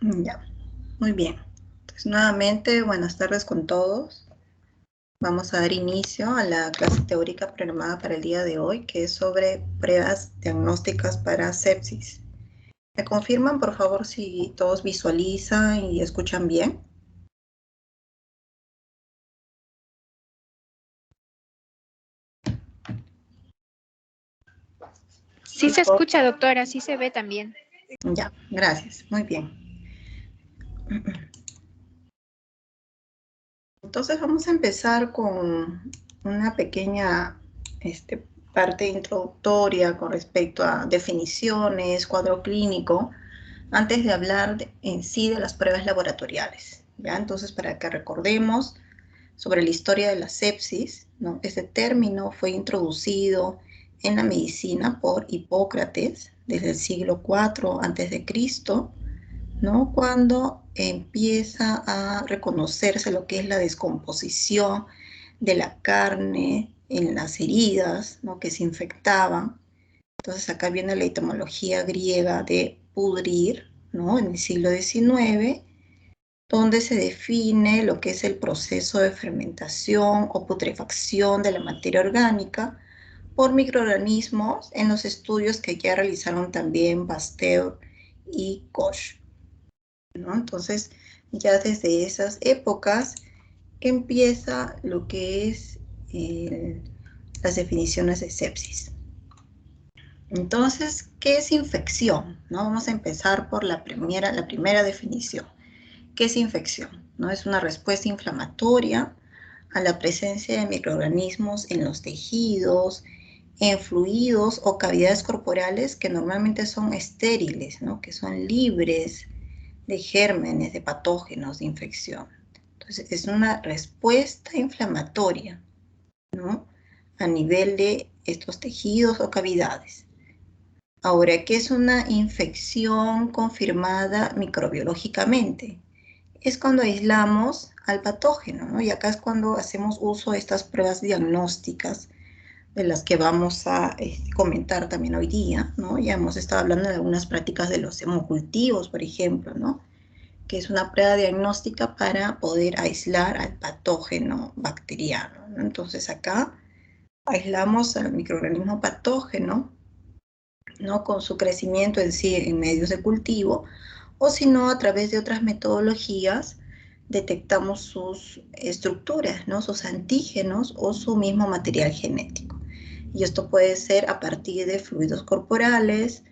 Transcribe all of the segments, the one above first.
Ya, muy bien. Entonces, nuevamente, buenas tardes con todos. Vamos a dar inicio a la clase teórica programada para el día de hoy, que es sobre pruebas diagnósticas para sepsis. ¿Me confirman, por favor, si todos visualizan y escuchan bien? Sí se escucha, doctora, sí se ve también. Ya, gracias. Muy bien. Entonces vamos a empezar con una pequeña parte introductoria con respecto a definiciones, cuadro clínico, antes de hablar en sí de las pruebas laboratoriales. ¿Ya? Entonces, para que recordemos sobre la historia de la sepsis, ¿no? Este término fue introducido en la medicina por Hipócrates desde el siglo IV a.C., ¿no? Cuando empieza a reconocerse lo que es la descomposición de la carne en las heridas, ¿no? Que se infectaban. Entonces acá viene la etimología griega de pudrir, ¿no? En el siglo XIX, donde se define lo que es el proceso de fermentación o putrefacción de la materia orgánica por microorganismos en los estudios que ya realizaron también Pasteur y Koch, ¿no? Entonces, ya desde esas épocas empieza lo que es las definiciones de sepsis. Entonces, ¿qué es infección? ¿No? Vamos a empezar por la primera definición. ¿Qué es infección? ¿No? Es una respuesta inflamatoria a la presencia de microorganismos en los tejidos, en fluidos o cavidades corporales que normalmente son estériles, ¿no? Que son libres de gérmenes, de patógenos, de infección. Entonces, es una respuesta inflamatoria, ¿no? A nivel de estos tejidos o cavidades. Ahora, ¿qué es una infección confirmada microbiológicamente? Es cuando aislamos al patógeno, ¿no? Y acá es cuando hacemos uso de estas pruebas diagnósticas de las que vamos a comentar también hoy día, ¿no? Ya hemos estado hablando de algunas prácticas de los hemocultivos, por ejemplo, ¿no? Que es una prueba diagnóstica para poder aislar al patógeno bacteriano, ¿no? Entonces acá aislamos al microorganismo patógeno, ¿no? Con su crecimiento en sí en medios de cultivo, o si no, a través de otras metodologías, detectamos sus estructuras, ¿no? Sus antígenos o su mismo material genético. Y esto puede ser a partir de fluidos corporales,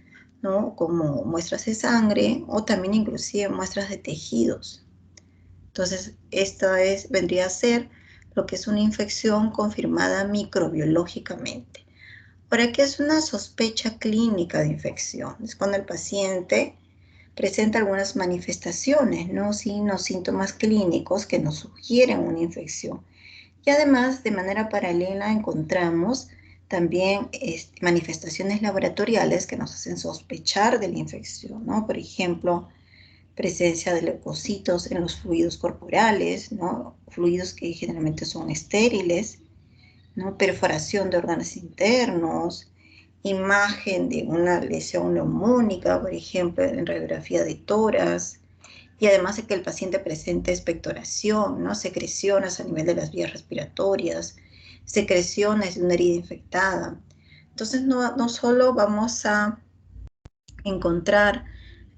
¿no? Como muestras de sangre o también inclusive muestras de tejidos. Entonces, vendría a ser lo que es una infección confirmada microbiológicamente. Ahora, ¿qué es una sospecha clínica de infección? Es cuando el paciente presenta algunas manifestaciones, ¿no? Signos, síntomas clínicos que nos sugieren una infección. Y además, de manera paralela, encontramos también manifestaciones laboratoriales que nos hacen sospechar de la infección, ¿no? Por ejemplo, presencia de leucocitos en los fluidos corporales, ¿no? Fluidos que generalmente son estériles, ¿no? Perforación de órganos internos, imagen de una lesión neumónica, por ejemplo, en radiografía de tórax, y además de que el paciente presente expectoración, ¿no? Secreciones a nivel de las vías respiratorias, secreciones de una herida infectada. Entonces, no solo vamos a encontrar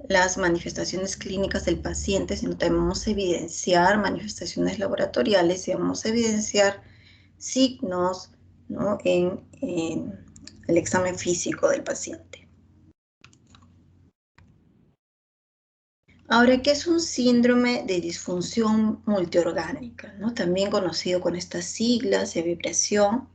las manifestaciones clínicas del paciente, sino también vamos a evidenciar manifestaciones laboratoriales y vamos a evidenciar signos, ¿no? en el examen físico del paciente. Ahora, ¿qué es un síndrome de disfunción multiorgánica, ¿no? También conocido con estas siglas de vibración,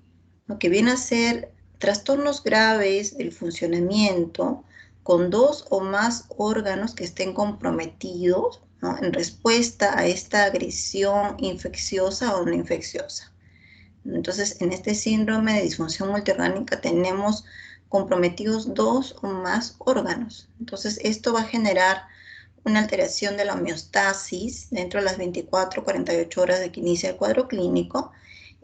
¿no? Que viene a ser trastornos graves del funcionamiento con dos o más órganos que estén comprometidos, ¿no? En respuesta a esta agresión infecciosa o no infecciosa. Entonces, en este síndrome de disfunción multiorgánica tenemos comprometidos dos o más órganos. Entonces, esto va a generar una alteración de la homeostasis dentro de las 24-48 horas de que inicia el cuadro clínico,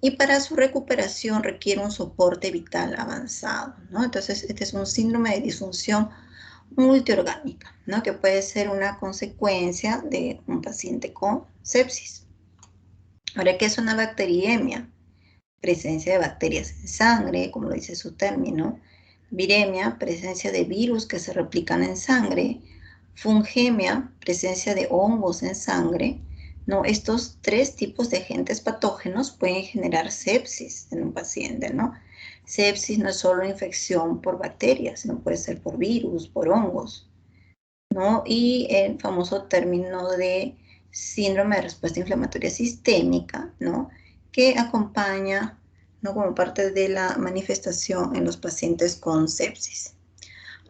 y para su recuperación requiere un soporte vital avanzado, ¿no? Entonces, este es un síndrome de disfunción multiorgánica, ¿no? Que puede ser una consecuencia de un paciente con sepsis. Ahora, ¿qué es una bacteriemia? Presencia de bacterias en sangre, como lo dice su término. Viremia, presencia de virus que se replican en sangre. Fungemia, presencia de hongos en sangre. ¿No? Estos tres tipos de agentes patógenos pueden generar sepsis en un paciente, ¿no? Sepsis no es solo infección por bacterias, sino puede ser por virus, por hongos, ¿no? Y el famoso término de síndrome de respuesta inflamatoria sistémica, ¿no? Que acompaña, ¿no? Como parte de la manifestación en los pacientes con sepsis.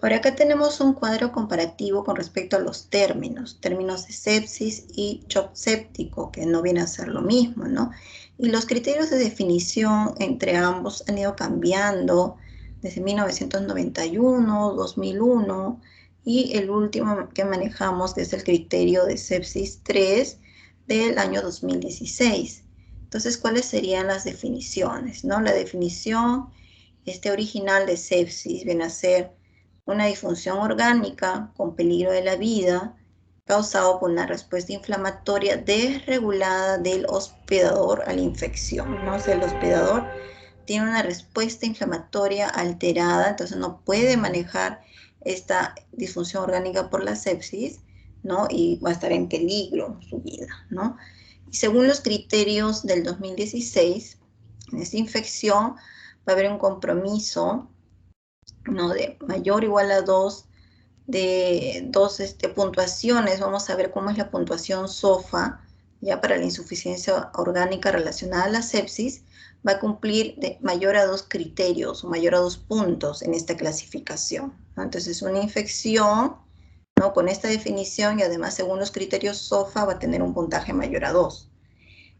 Ahora acá tenemos un cuadro comparativo con respecto a los términos de sepsis y shock séptico, que no viene a ser lo mismo, ¿no? Y los criterios de definición entre ambos han ido cambiando desde 1991, 2001, y el último que manejamos, que es el criterio de sepsis 3 del año 2016. Entonces, ¿cuáles serían las definiciones, no? La definición original de sepsis viene a ser una disfunción orgánica con peligro de la vida causado por una respuesta inflamatoria desregulada del hospedador a la infección, ¿no? O sea, el hospedador tiene una respuesta inflamatoria alterada, entonces no puede manejar esta disfunción orgánica por la sepsis, ¿no? Y va a estar en peligro su vida, ¿no? Y según los criterios del 2016, en esta infección va a haber un compromiso, ¿no? De mayor o igual a 2, de dos puntuaciones. Vamos a ver cómo es la puntuación SOFA, ya para la insuficiencia orgánica relacionada a la sepsis, va a cumplir de mayor a 2 criterios o mayor a 2 puntos en esta clasificación, ¿no? Entonces, una infección, ¿no? Con esta definición y además según los criterios SOFA va a tener un puntaje mayor a 2.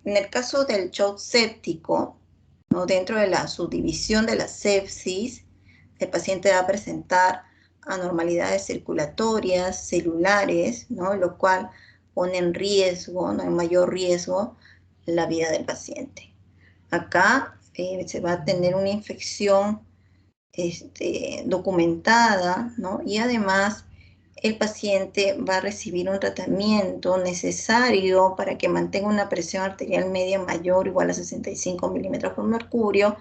En el caso del shock séptico, ¿no? Dentro de la subdivisión de la sepsis, el paciente va a presentar anormalidades circulatorias, celulares, ¿no? Lo cual pone en riesgo, ¿no? En mayor riesgo, la vida del paciente. Acá se va a tener una infección documentada, ¿no? Y además el paciente va a recibir un tratamiento necesario para que mantenga una presión arterial media mayor o igual a 65 milímetros por mercurio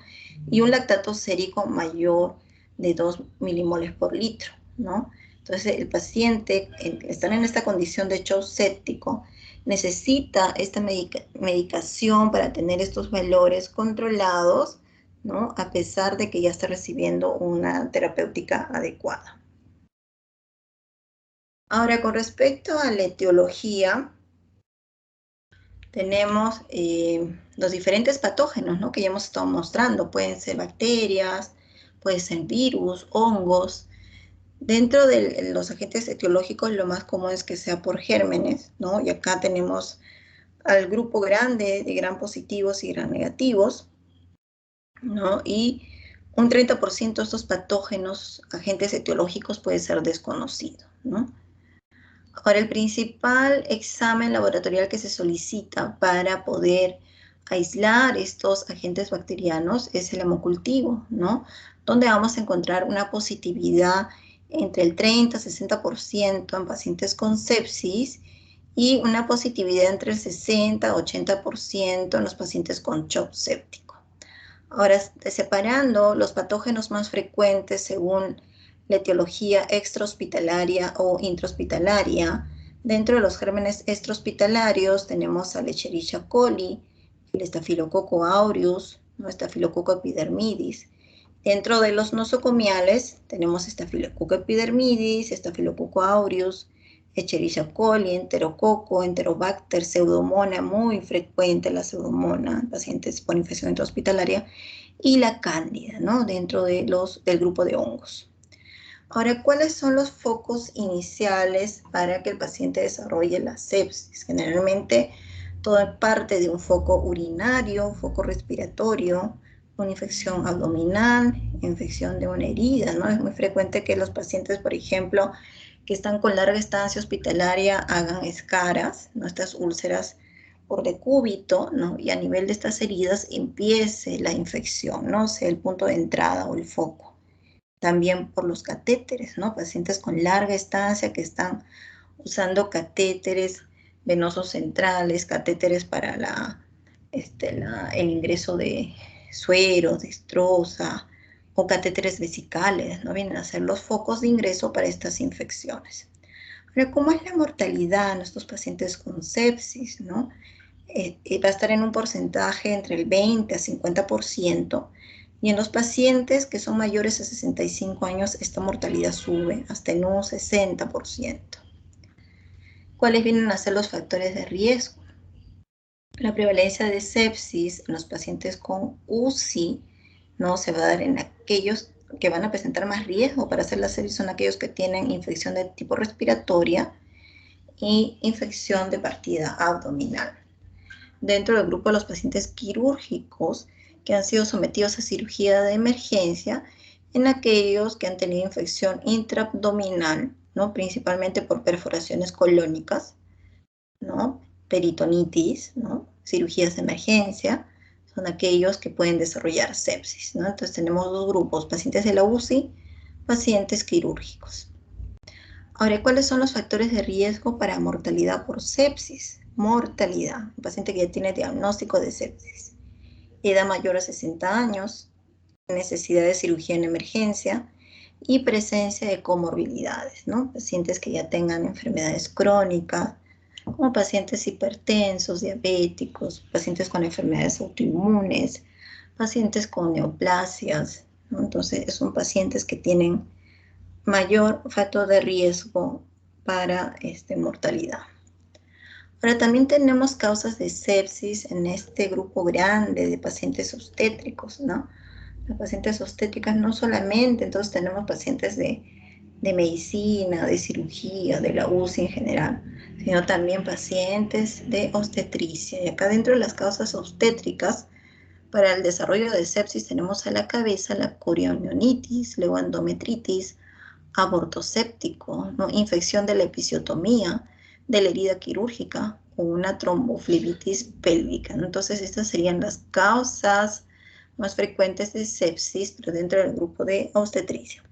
y un lactato sérico mayor de 2 milimoles por litro, ¿no? Entonces, el paciente, estar en esta condición de shock séptico, necesita esta medicación para tener estos valores controlados, ¿no? A pesar de que ya está recibiendo una terapéutica adecuada. Ahora, con respecto a la etiología, tenemos los diferentes patógenos, ¿no? Que ya hemos estado mostrando. Pueden ser bacterias, pueden ser virus, hongos. Dentro de los agentes etiológicos, lo más común es que sea por gérmenes, ¿no? Y acá tenemos al grupo grande de gram positivos y gram negativos, ¿no? Y un 30% de estos patógenos, agentes etiológicos, puede ser desconocido, ¿no? Ahora, el principal examen laboratorial que se solicita para poder aislar estos agentes bacterianos es el hemocultivo, ¿no? Donde vamos a encontrar una positividad entre el 30 y 60% en pacientes con sepsis y una positividad entre el 60 y 80% en los pacientes con shock séptico. Ahora, separando los patógenos más frecuentes según la etiología extrahospitalaria o intrahospitalaria, dentro de los gérmenes extrahospitalarios tenemos a Escherichia coli, el Staphylococcus aureus, ¿no? Staphylococcus epidermidis. Dentro de los nosocomiales tenemos Staphylococcus epidermidis, Staphylococcus aureus, Escherichia coli, enterococo, enterobacter, pseudomonas, muy frecuente la pseudomonas en pacientes por infección intrahospitalaria, y la cándida, ¿no? Dentro del grupo de hongos. Ahora, ¿cuáles son los focos iniciales para que el paciente desarrolle la sepsis? Generalmente, todo parte de un foco urinario, foco respiratorio, una infección abdominal, infección de una herida, ¿no? Es muy frecuente que los pacientes, por ejemplo, que están con larga estancia hospitalaria hagan escaras, ¿no? Estas úlceras por decúbito, ¿no? Y a nivel de estas heridas empiece la infección, ¿no? O sea, el punto de entrada o el foco. También por los catéteres, ¿no? Pacientes con larga estancia que están usando catéteres venosos centrales, catéteres para el ingreso de suero, destroza, o catéteres vesicales, ¿no? Vienen a ser los focos de ingreso para estas infecciones. Ahora, ¿cómo es la mortalidad en estos pacientes con sepsis, ¿no? Va a estar en un porcentaje entre el 20 a 50%, y en los pacientes que son mayores a 65 años, esta mortalidad sube hasta en un 60%. ¿Cuáles vienen a ser los factores de riesgo? La prevalencia de sepsis en los pacientes con UCI, ¿no? Se va a dar en aquellos que van a presentar más riesgo para hacer la sepsis, son aquellos que tienen infección de tipo respiratoria y infección de partida abdominal. Dentro del grupo de los pacientes quirúrgicos que han sido sometidos a cirugía de emergencia, en aquellos que han tenido infección intraabdominal, ¿no? Principalmente por perforaciones colónicas, ¿no? Peritonitis, ¿no? Cirugías de emergencia, son aquellos que pueden desarrollar sepsis, ¿no? Entonces tenemos dos grupos, pacientes de la UCI, pacientes quirúrgicos. Ahora, ¿cuáles son los factores de riesgo para mortalidad por sepsis? Mortalidad, un paciente que ya tiene diagnóstico de sepsis, edad mayor a 60 años, necesidad de cirugía en emergencia y presencia de comorbilidades, ¿no? Pacientes que ya tengan enfermedades crónicas, como pacientes hipertensos, diabéticos, pacientes con enfermedades autoinmunes, pacientes con neoplasias, ¿no? Entonces, son pacientes que tienen mayor factor de riesgo para mortalidad. Ahora, también tenemos causas de sepsis en este grupo grande de pacientes obstétricos, ¿no? Las pacientes obstétricas no solamente, entonces tenemos pacientes de medicina, de cirugía, de la UCI en general, sino también pacientes de obstetricia. Y acá dentro de las causas obstétricas, para el desarrollo de sepsis tenemos a la cabeza la corionionitis, leuendometritis, aborto séptico, ¿no? Infección de la episiotomía, de la herida quirúrgica o una tromboflebitis pélvica, ¿no? Entonces estas serían las causas más frecuentes de sepsis, pero dentro del grupo de obstetricia.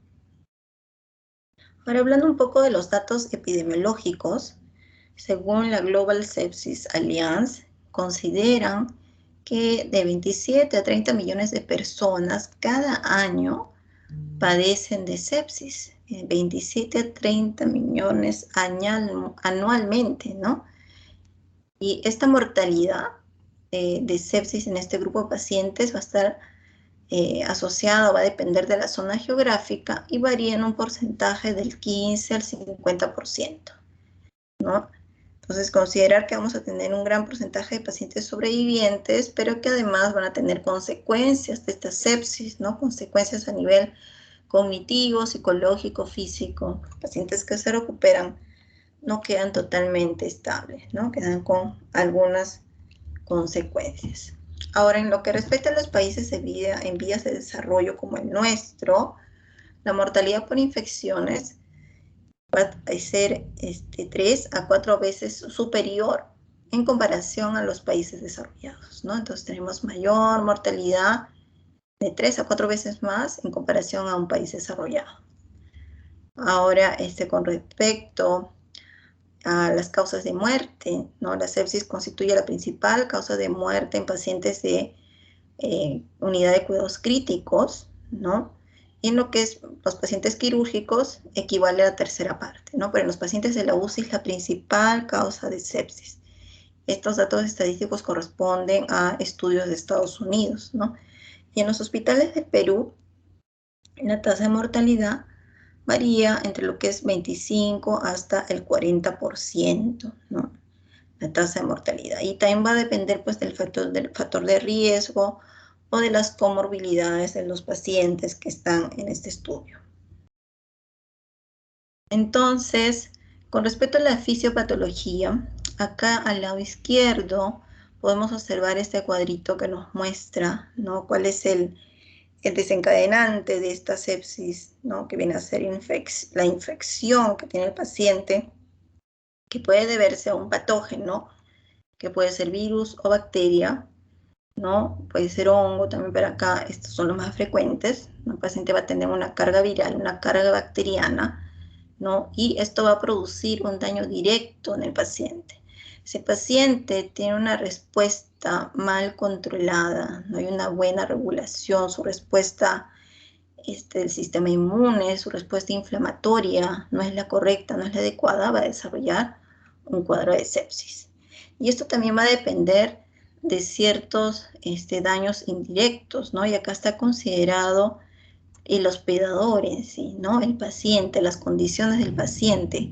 Ahora, hablando un poco de los datos epidemiológicos, según la Global Sepsis Alliance, consideran que de 27 a 30 millones de personas cada año padecen de sepsis. 27 a 30 millones anualmente, ¿no? Y esta mortalidad de sepsis en este grupo de pacientes va a estar asociado, va a depender de la zona geográfica y varía en un porcentaje del 15 al 50%, ¿no? Entonces, considerar que vamos a tener un gran porcentaje de pacientes sobrevivientes, pero que además van a tener consecuencias de esta sepsis, ¿no? Consecuencias a nivel cognitivo, psicológico, físico. Pacientes que se recuperan no quedan totalmente estables, ¿no? Quedan con algunas consecuencias. Ahora, en lo que respecta a los países en vías de desarrollo como el nuestro, la mortalidad por infecciones va a ser 3 a 4 veces superior en comparación a los países desarrollados, ¿no? Entonces tenemos mayor mortalidad de 3 a 4 veces más en comparación a un país desarrollado. Ahora, con respecto a las causas de muerte, ¿no? La sepsis constituye la principal causa de muerte en pacientes de unidad de cuidados críticos, ¿no? Y en lo que es los pacientes quirúrgicos equivale a la tercera parte, ¿no? Pero en los pacientes de la UCI es la principal causa de sepsis. Estos datos estadísticos corresponden a estudios de Estados Unidos, ¿no? Y en los hospitales del Perú, la tasa de mortalidad varía entre lo que es 25 hasta el 40%, ¿no? La tasa de mortalidad. Y también va a depender pues del factor de riesgo o de las comorbilidades de los pacientes que están en este estudio. Entonces, con respecto a la fisiopatología, acá al lado izquierdo podemos observar este cuadrito que nos muestra, ¿no? Cuál es el desencadenante de esta sepsis, ¿no? Que viene a ser la infección que tiene el paciente, que puede deberse a un patógeno, que puede ser virus o bacteria, ¿no? Puede ser hongo también, pero acá estos son los más frecuentes, ¿no? El paciente va a tener una carga viral, una carga bacteriana, ¿no? Y esto va a producir un daño directo en el paciente. Si el paciente tiene una respuesta mal controlada, no hay una buena regulación, su respuesta del sistema inmune, su respuesta inflamatoria no es la correcta, no es la adecuada, va a desarrollar un cuadro de sepsis. Y esto también va a depender de ciertos daños indirectos, ¿no? Y acá está considerado el hospedador en sí, ¿no? El paciente, las condiciones del paciente,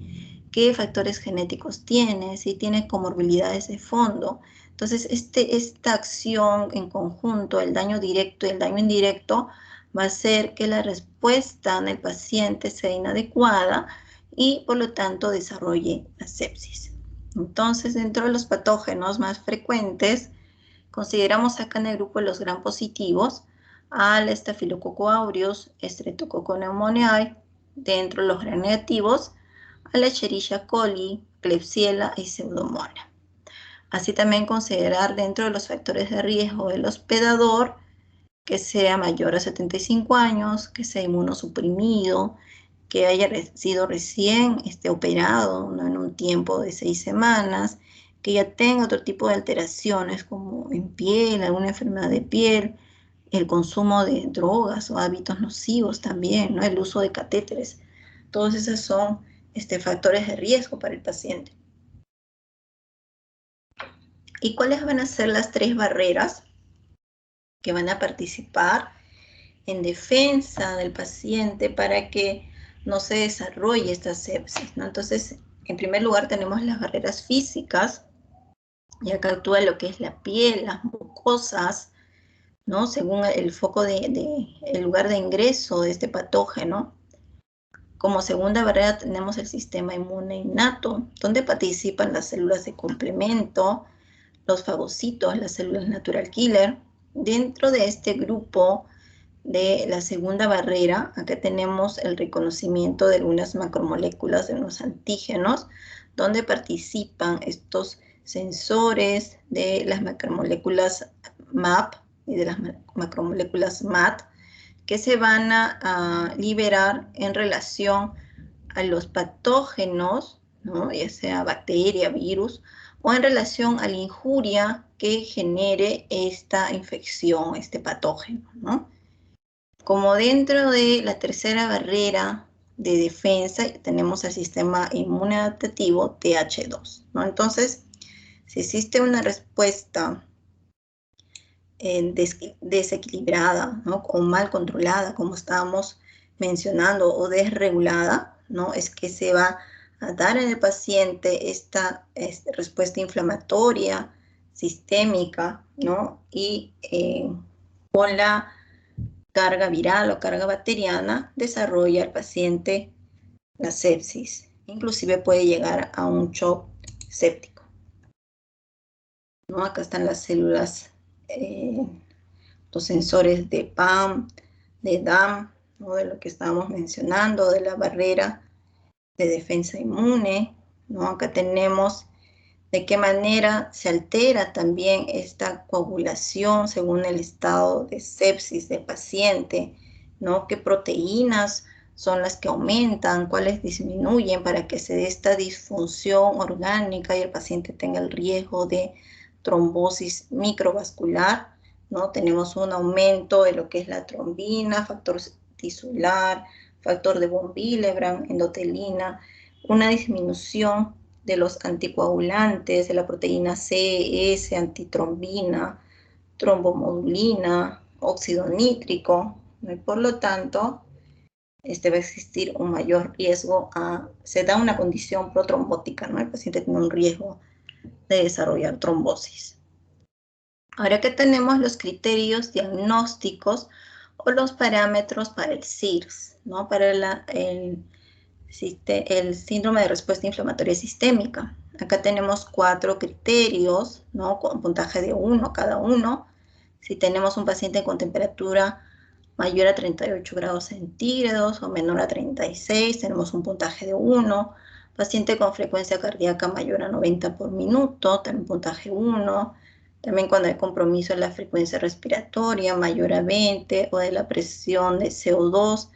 qué factores genéticos tiene, si tiene comorbilidades de fondo. Entonces, esta acción en conjunto, el daño directo y el daño indirecto, va a hacer que la respuesta en el paciente sea inadecuada y, por lo tanto, desarrolle la sepsis. Entonces, dentro de los patógenos más frecuentes, consideramos acá en el grupo de los gram positivos al Staphylococcus aureus, Streptococcus pneumoniae, dentro de los gram negativos a la Escherichia coli, Klebsiella y Pseudomonas. Así también considerar dentro de los factores de riesgo el hospedador que sea mayor a 75 años, que sea inmunosuprimido, que haya sido recién operado, ¿no? En un tiempo de 6 semanas, que ya tenga otro tipo de alteraciones como en piel, alguna enfermedad de piel, el consumo de drogas o hábitos nocivos también, ¿no? El uso de catéteres. Todos esos son factores de riesgo para el paciente. ¿Y cuáles van a ser las 3 barreras que van a participar en defensa del paciente para que no se desarrolle esta sepsis, ¿no? Entonces, en primer lugar tenemos las barreras físicas, y acá actúa lo que es la piel, las mucosas, ¿no? Según el foco el lugar de ingreso de este patógeno. Como segunda barrera tenemos el sistema inmune innato, donde participan las células de complemento, los fagocitos, las células natural killer. Dentro de este grupo de la segunda barrera, acá tenemos el reconocimiento de algunas macromoléculas, de unos antígenos, donde participan estos sensores de las macromoléculas MAP y de las macromoléculas MAT, que se van a liberar en relación a los patógenos, ¿no? Ya sea bacteria, virus, o en relación a la injuria que genere esta infección, este patógeno, ¿no? Como dentro de la tercera barrera de defensa tenemos el sistema inmune adaptativo TH2, ¿no? Entonces, si existe una respuesta desequilibrada, ¿no? O mal controlada, como estábamos mencionando, o desregulada, ¿no? Es que se va a dar en el paciente esta respuesta inflamatoria sistémica, ¿no? Y con la carga viral o carga bacteriana, desarrolla el paciente la sepsis. Inclusive puede llegar a un shock séptico, ¿no? Acá están las células, los sensores de PAM, de DAM, ¿no? De lo que estábamos mencionando, de la barrera de defensa inmune, ¿no? Acá tenemos de qué manera se altera también esta coagulación según el estado de sepsis del paciente, ¿no? ¿Qué proteínas son las que aumentan, cuáles disminuyen para que se dé esta disfunción orgánica y el paciente tenga el riesgo de trombosis microvascular, ¿no? Tenemos un aumento de lo que es la trombina, factor tisular, factor de von Willebrand, endotelina, una disminución de los anticoagulantes, de la proteína C, S, antitrombina, trombomodulina, óxido nítrico, ¿no? Y por lo tanto, va a existir un mayor riesgo se da una condición protrombótica, ¿no? El paciente tiene un riesgo de desarrollar trombosis. Ahora que tenemos los criterios diagnósticos o los parámetros para el CIRS, ¿no? Para el síndrome de respuesta inflamatoria sistémica. Acá tenemos 4 criterios, ¿no? Con puntaje de 1 cada uno. Si tenemos un paciente con temperatura mayor a 38 grados centígrados o menor a 36, tenemos un puntaje de 1. Paciente con frecuencia cardíaca mayor a 90 por minuto, también puntaje 1. También cuando hay compromiso de la frecuencia respiratoria mayor a 20 o de la presión de CO2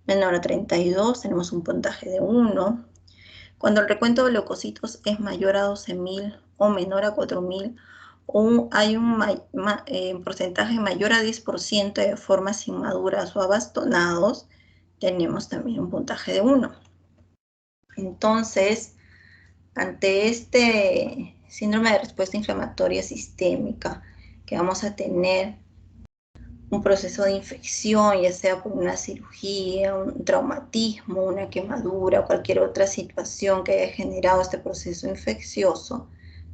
menor a 32, tenemos un puntaje de 1. Cuando el recuento de leucocitos es mayor a 12.000 o menor a 4.000, o hay un porcentaje mayor a 10% de formas inmaduras o abastonados, tenemos también un puntaje de 1. Entonces, ante este síndrome de respuesta inflamatoria sistémica, que vamos a tener un proceso de infección, ya sea por una cirugía, un traumatismo, una quemadura o cualquier otra situación que haya generado este proceso infeccioso,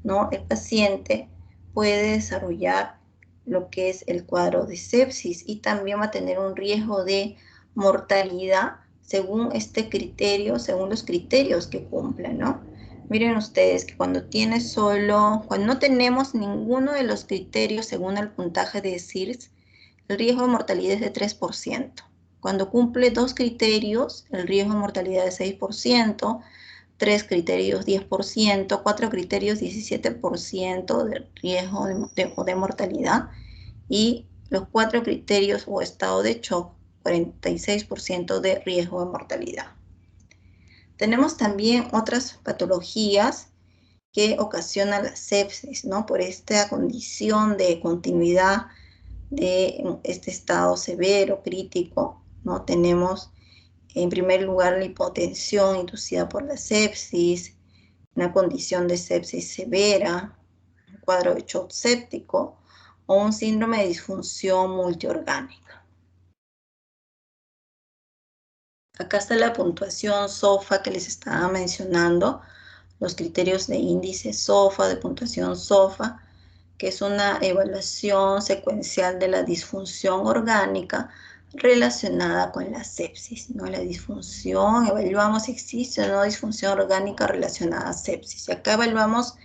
¿no? El paciente puede desarrollar lo que es el cuadro de sepsis y también va a tener un riesgo de mortalidad según este criterio, según los criterios que cumplan, ¿no? Miren ustedes que cuando no tenemos ninguno de los criterios según el puntaje de SIRS, el riesgo de mortalidad es de 3%. Cuando cumple 2 criterios, el riesgo de mortalidad es 6%, 3 criterios 10%, 4 criterios 17% de riesgo de mortalidad y los 4 criterios o estado de shock, 46% de riesgo de mortalidad. Tenemos también otras patologías que ocasionan la sepsis, ¿no? Por esta condición de continuidad de este estado severo, crítico, ¿no? Tenemos en primer lugar la hipotensión inducida por la sepsis, una condición de sepsis severa, un cuadro de shock séptico o un síndrome de disfunción multiorgánica. Acá está la puntuación SOFA que les estaba mencionando, los criterios de índice SOFA, de puntuación SOFA, que es una evaluación secuencial de la disfunción orgánica relacionada con la sepsis, ¿no? La disfunción, evaluamos si existe o no disfunción orgánica relacionada a sepsis. Y acá evaluamos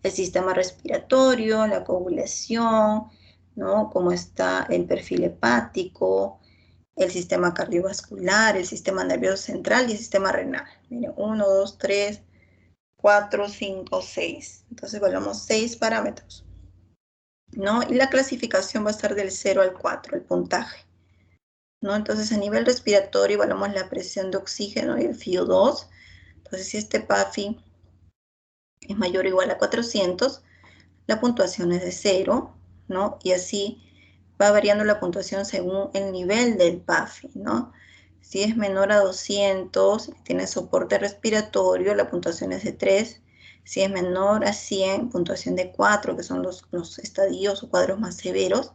el sistema respiratorio, la coagulación, ¿no? Cómo está el perfil hepático, el sistema cardiovascular, el sistema nervioso central y el sistema renal. Miren, 1, 2, 3, 4, 5, 6. Entonces evaluamos 6 parámetros, ¿no? Y la clasificación va a estar del 0 al 4, el puntaje, ¿no? Entonces a nivel respiratorio evaluamos la presión de oxígeno y el FiO2. Entonces si este PAFI es mayor o igual a 400, la puntuación es de 0, ¿no? Y así va variando la puntuación según el nivel del PAFI, ¿no? Si es menor a 200, tiene soporte respiratorio, la puntuación es de 3. Si es menor a 100, puntuación de 4, que son los estadios o cuadros más severos.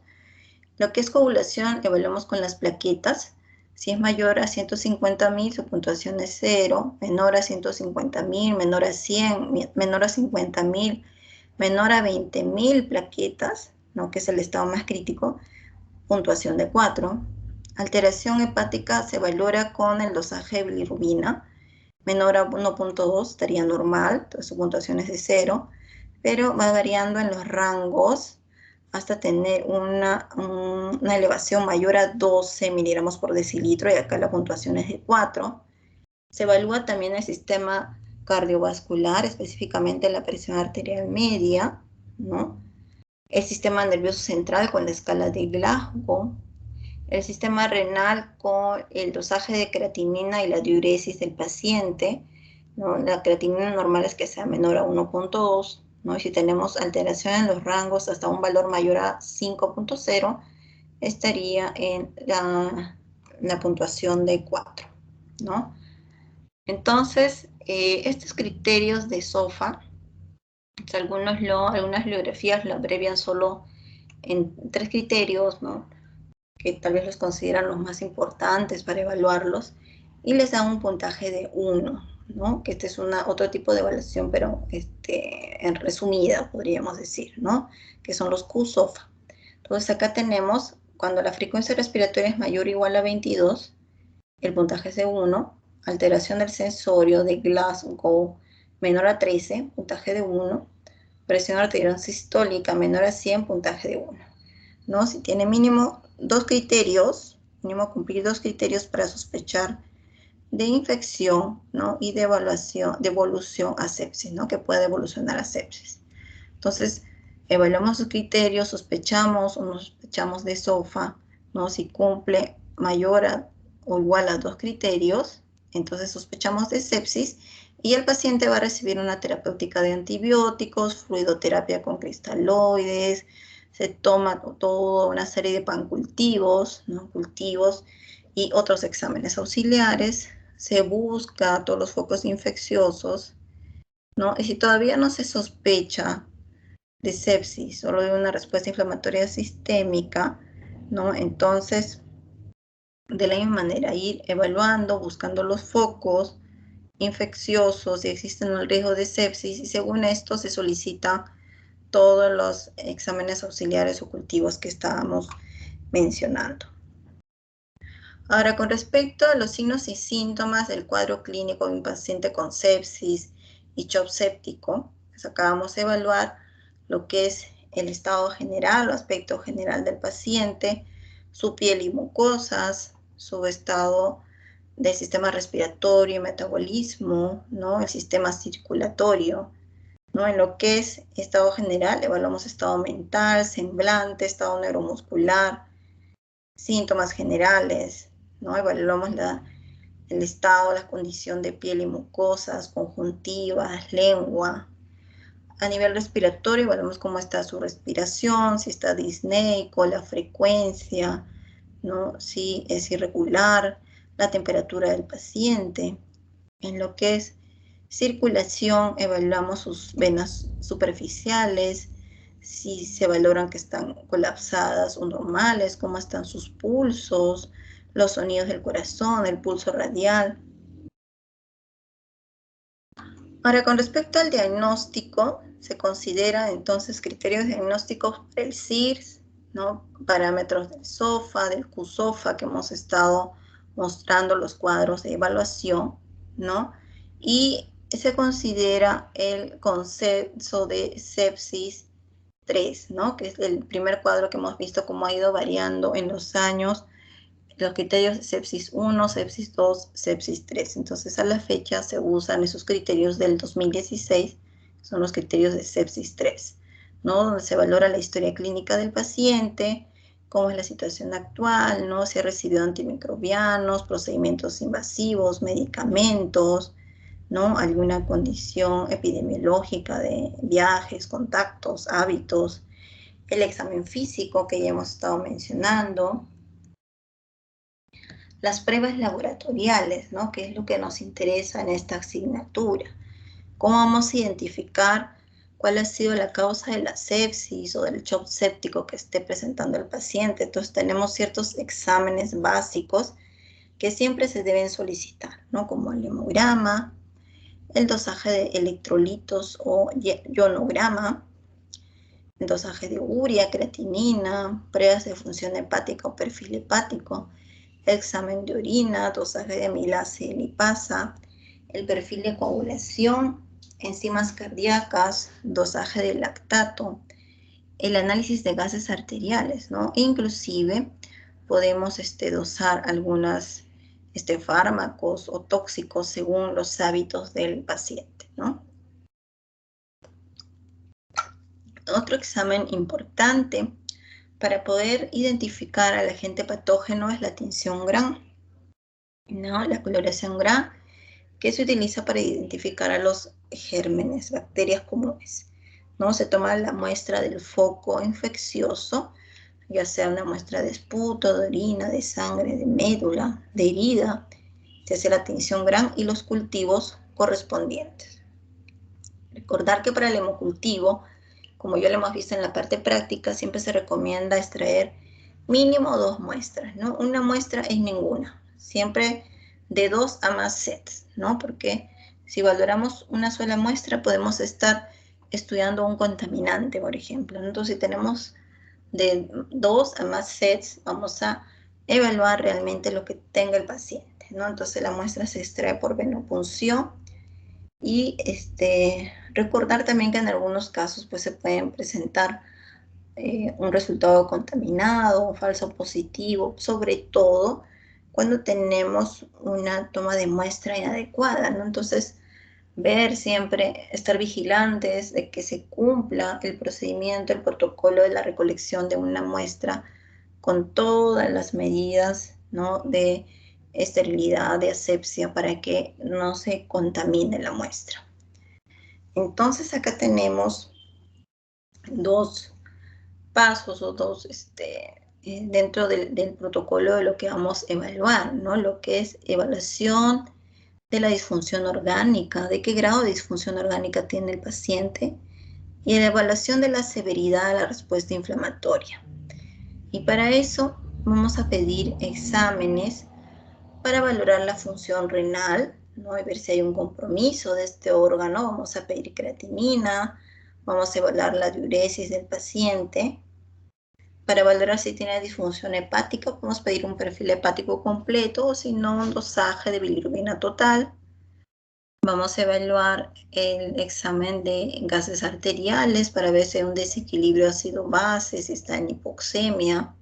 Lo que es coagulación, evaluamos con las plaquetas. Si es mayor a 150.000, su puntuación es 0. Menor a 150.000, menor a 100, menor a 50.000, menor a 20.000 plaquetas, ¿no? Que es el estado más crítico, puntuación de 4. Alteración hepática se valora con el dosaje de bilirrubina. Menor a 1.2 estaría normal, entonces su puntuación es de 0, pero va variando en los rangos hasta tener una elevación mayor a 12 miligramos por decilitro, y acá la puntuación es de 4. Se evalúa también el sistema cardiovascular, específicamente la presión arterial media, ¿no? El sistema nervioso central con la escala de Glasgow, el sistema renal con el dosaje de creatinina y la diuresis del paciente, ¿no? La creatinina normal es que sea menor a 1.2, ¿no? Y si tenemos alteración en los rangos hasta un valor mayor a 5.0, estaría en la puntuación de 4, ¿no? Entonces, estos criterios de SOFA, algunas bibliografías lo abrevian solo en 3 criterios, ¿no? Que tal vez los consideran los más importantes para evaluarlos, y les dan un puntaje de 1, ¿no? Que este es otro tipo de evaluación, pero en resumida, podríamos decir, ¿no? Que son los Q-SOFA. Entonces acá tenemos, cuando la frecuencia respiratoria es mayor o igual a 22, el puntaje es de 1, alteración del sensorio de Glasgow menor a 13, puntaje de 1, presión arterial sistólica menor a 100, puntaje de 1, ¿no? Si tiene mínimo 2 criterios, mínimo cumplir 2 criterios para sospechar de infección, ¿no? Y de evolución a sepsis, ¿no? Que puede evolucionar a sepsis. Entonces, evaluamos sus criterios, sospechamos o no sospechamos de SOFA, ¿no? Si cumple mayor o igual a 2 criterios, entonces sospechamos de sepsis y el paciente va a recibir una terapéutica de antibióticos, fluidoterapia con cristaloides, se toma toda una serie de pancultivos, ¿no? Cultivos y otros exámenes auxiliares, se busca todos los focos infecciosos, ¿no? Y si todavía no se sospecha de sepsis, solo de una respuesta inflamatoria sistémica, ¿no? Entonces, de la misma manera, ir evaluando, buscando los focos infecciosos, si existen el riesgo de sepsis, y según esto se solicita todos los exámenes auxiliares o cultivos que estábamos mencionando. Ahora, con respecto a los signos y síntomas del cuadro clínico de un paciente con sepsis y shock séptico, pues acabamos de evaluar lo que es el estado general o aspecto general del paciente, su piel y mucosas, su estado del sistema respiratorio y metabolismo, ¿no? El sistema circulatorio, ¿no? En lo que es estado general, evaluamos estado mental, semblante, estado neuromuscular, síntomas generales, ¿no? Evaluamos el estado, la condición de piel y mucosas, conjuntivas, lengua. A nivel respiratorio, evaluamos cómo está su respiración, si está disneico, la frecuencia, ¿no? Si es irregular, la temperatura del paciente. En lo que es circulación, evaluamos sus venas superficiales, si se valoran que están colapsadas o normales, cómo están sus pulsos, los sonidos del corazón, el pulso radial. Ahora, con respecto al diagnóstico, se considera entonces criterios diagnósticos para el CIRS, ¿no? Parámetros del SOFA, del QSOFA, que hemos estado mostrando los cuadros de evaluación, ¿no? Y se considera el consenso de sepsis 3, ¿no? Que es el primer cuadro que hemos visto cómo ha ido variando en los años, los criterios de sepsis 1, sepsis 2, sepsis 3. Entonces, a la fecha se usan esos criterios del 2016, son los criterios de sepsis 3, ¿no? Donde se valora la historia clínica del paciente, cómo es la situación actual, ¿no? Si ha recibido antimicrobianos, procedimientos invasivos, medicamentos, ¿no? Alguna condición epidemiológica de viajes, contactos, hábitos, el examen físico que ya hemos estado mencionando, las pruebas laboratoriales, ¿no? Que es lo que nos interesa en esta asignatura. ¿Cómo vamos a identificar cuál ha sido la causa de la sepsis o del shock séptico que esté presentando el paciente? Entonces tenemos ciertos exámenes básicos que siempre se deben solicitar, ¿no? Como el hemograma, el dosaje de electrolitos o ionograma, el dosaje de urea, creatinina, pruebas de función hepática o perfil hepático, examen de orina, dosaje de amilasa y lipasa, el perfil de coagulación, enzimas cardíacas, dosaje de lactato, el análisis de gases arteriales, ¿no? Inclusive podemos dosar algunos fármacos o tóxicos según los hábitos del paciente, ¿no? Otro examen importante para poder identificar al agente patógeno es la tinción Gram, ¿no? La coloración Gram, que se utiliza para identificar a los gérmenes, bacterias comunes, ¿no? Se toma la muestra del foco infeccioso, ya sea una muestra de esputo, de orina, de sangre, de médula, de herida, se hace la tinción Gram y los cultivos correspondientes. Recordar que para el hemocultivo, como ya lo hemos visto en la parte práctica, siempre se recomienda extraer mínimo 2 muestras, ¿no? Una muestra es ninguna, siempre de 2 a más sets, ¿no? Porque si valoramos una sola muestra, podemos estar estudiando un contaminante, por ejemplo. Entonces, si tenemos de 2 a más sets, vamos a evaluar realmente lo que tenga el paciente, ¿no? Entonces, la muestra se extrae por venopunción y recordar también que en algunos casos pues, se pueden presentar un resultado contaminado, falso positivo, sobre todo cuando tenemos una toma de muestra inadecuada, ¿no? Entonces, ver siempre, estar vigilantes de que se cumpla el procedimiento, el protocolo de la recolección de una muestra con todas las medidas, ¿no?, de esterilidad, de asepsia, para que no se contamine la muestra. Entonces acá tenemos dos pasos o dos, dentro del protocolo de lo que vamos a evaluar, ¿no? Lo que es evaluación de la disfunción orgánica, de qué grado de disfunción orgánica tiene el paciente, y la evaluación de la severidad de la respuesta inflamatoria. Y para eso vamos a pedir exámenes para valorar la función renal, ¿no?, y ver si hay un compromiso de este órgano. Vamos a pedir creatinina, vamos a evaluar la diuresis del paciente. Para valorar si tiene disfunción hepática, podemos pedir un perfil hepático completo, o si no, un dosaje de bilirrubina total. Vamos a evaluar el examen de gases arteriales para ver si hay un desequilibrio ácido-base, si está en hipoxemia,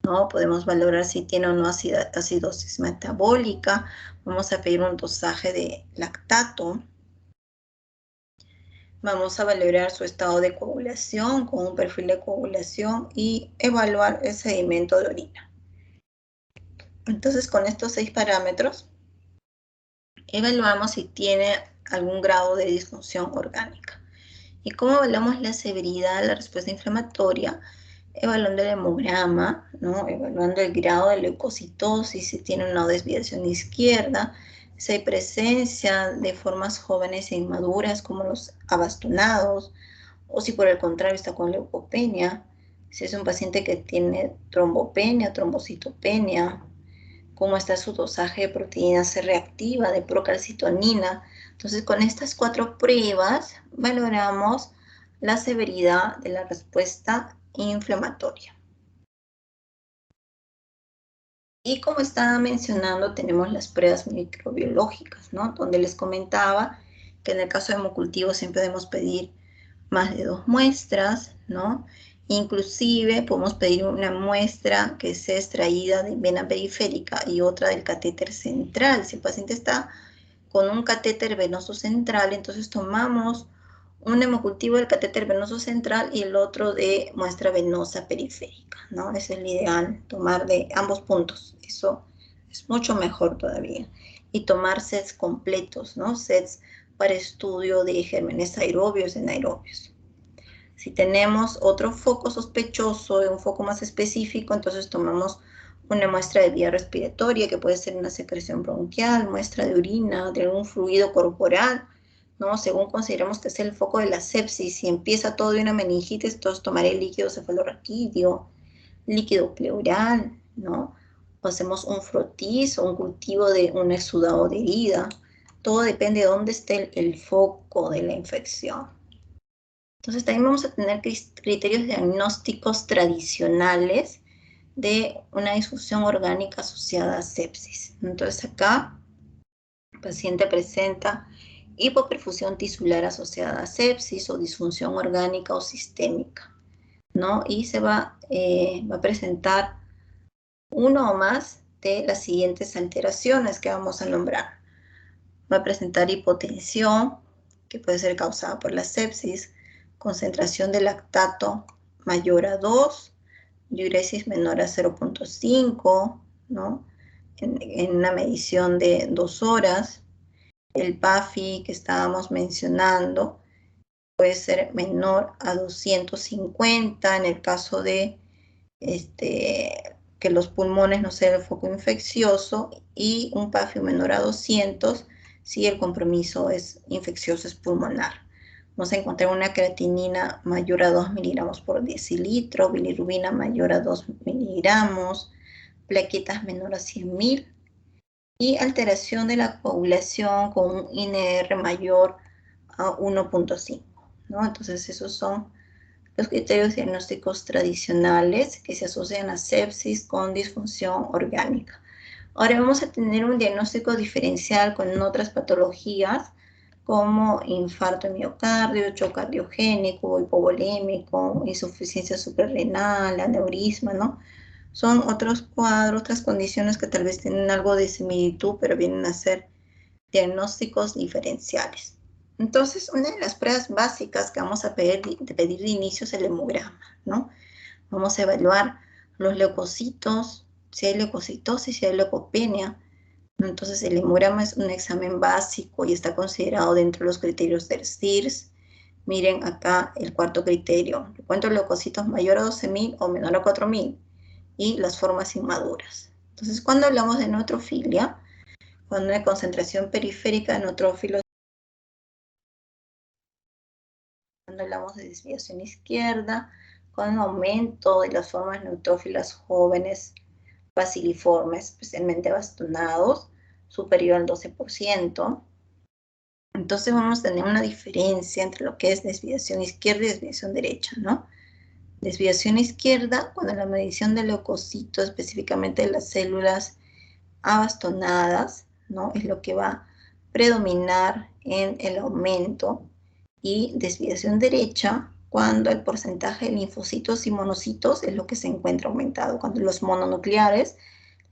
¿no? Podemos valorar si tiene o no acidosis metabólica. Vamos a pedir un dosaje de lactato. Vamos a valorar su estado de coagulación con un perfil de coagulación y evaluar el sedimento de orina. Entonces, con estos 6 parámetros, evaluamos si tiene algún grado de disfunción orgánica. ¿Y cómo evaluamos la severidad de la respuesta inflamatoria? Evaluando el hemograma, ¿no?, evaluando el grado de leucocitosis, si tiene una desviación izquierda, si hay presencia de formas jóvenes e inmaduras como los abastonados, o si por el contrario está con leucopenia, si es un paciente que tiene trombopenia, trombocitopenia, cómo está su dosaje de proteína C reactiva, de procalcitonina. Entonces, con estas 4 pruebas valoramos la severidad de la respuesta inflamatoria. Y como estaba mencionando, tenemos las pruebas microbiológicas, ¿no?, donde les comentaba que en el caso de hemocultivo siempre debemos pedir más de 2 muestras, ¿no? Inclusive podemos pedir una muestra que sea extraída de vena periférica y otra del catéter central. Si el paciente está con un catéter venoso central, entonces tomamos un hemocultivo del catéter venoso central y el otro de muestra venosa periférica, ¿no? Es el ideal, tomar de ambos puntos. Eso es mucho mejor todavía. Y tomar sets completos, ¿no? Sets para estudio de gérmenes aerobios y anaerobios. Si tenemos otro foco sospechoso, un foco más específico, entonces tomamos una muestra de vía respiratoria, que puede ser una secreción bronquial, muestra de orina, de algún fluido corporal, ¿no? Según consideramos que es el foco de la sepsis. Si empieza todo de una meningitis, entonces tomaré líquido cefalorraquídeo, líquido pleural, ¿no? O hacemos un frotis o un cultivo de un exudado de herida. Todo depende de dónde esté el foco de la infección. Entonces también vamos a tener criterios diagnósticos tradicionales de una disfunción orgánica asociada a sepsis. Entonces acá el paciente presenta hipoperfusión tisular asociada a sepsis o disfunción orgánica o sistémica, ¿no? Y se va a presentar uno o más de las siguientes alteraciones que vamos a nombrar. Va a presentar hipotensión, que puede ser causada por la sepsis, concentración de lactato mayor a 2, diuresis menor a 0.5, ¿no?, en una medición de 2 horas. El PAFI que estábamos mencionando puede ser menor a 250 en el caso de que los pulmones no sean el foco infeccioso, y un PAFI menor a 200 si el compromiso es infeccioso, es pulmonar. Vamos a encontrar una creatinina mayor a 2 miligramos por decilitro, bilirrubina mayor a 2 miligramos, plaquetas menor a 100.000 y alteración de la coagulación con un INR mayor a 1.5, ¿no? Entonces esos son los criterios diagnósticos tradicionales que se asocian a sepsis con disfunción orgánica. Ahora vamos a tener un diagnóstico diferencial con otras patologías como infarto de miocardio, shock cardiogénico, hipovolémico, insuficiencia suprarrenal, aneurisma, ¿no? Son otros cuadros, otras condiciones que tal vez tienen algo de similitud, pero vienen a ser diagnósticos diferenciales. Entonces, una de las pruebas básicas que vamos a pedir de inicio es el hemograma, ¿no? Vamos a evaluar los leucocitos, si hay leucocitosis, si hay leucopenia. Entonces, el hemograma es un examen básico y está considerado dentro de los criterios del STIRS. Miren acá el cuarto criterio. El cuento de leucocitos mayor a 12.000 o menor a 4.000 y las formas inmaduras. Entonces, cuando hablamos de neutrofilia, cuando hay concentración periférica de neutrófilos, cuando hablamos de desviación izquierda, con un aumento de las formas neutrófilas jóvenes baciliformes, especialmente bastonados, superior al 12%. Entonces vamos a tener una diferencia entre lo que es desviación izquierda y desviación derecha, ¿no? Desviación izquierda, cuando la medición del leucocito, específicamente de las células abastonadas, ¿no? Es lo que va a predominar en el aumento. Y desviación derecha, cuando el porcentaje de linfocitos y monocitos es lo que se encuentra aumentado. Cuando los mononucleares,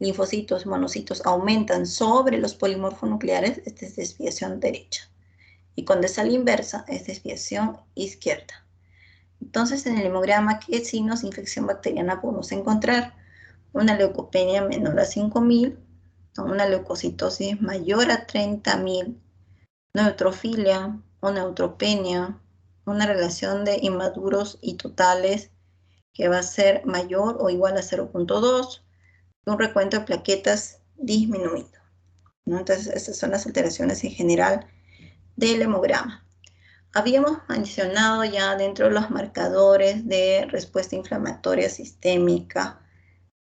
linfocitos, monocitos aumentan sobre los polimorfonucleares, esta es desviación derecha. Y cuando es a la inversa, es desviación izquierda. Entonces, en el hemograma, ¿qué signos de infección bacteriana podemos encontrar? Una leucopenia menor a 5.000, una leucocitosis mayor a 30.000, neutrofilia o neutropenia, una relación de inmaduros y totales que va a ser mayor o igual a 0.2, un recuento de plaquetas disminuido, ¿no? Entonces, estas son las alteraciones en general del hemograma. Habíamos mencionado ya dentro de los marcadores de respuesta inflamatoria sistémica,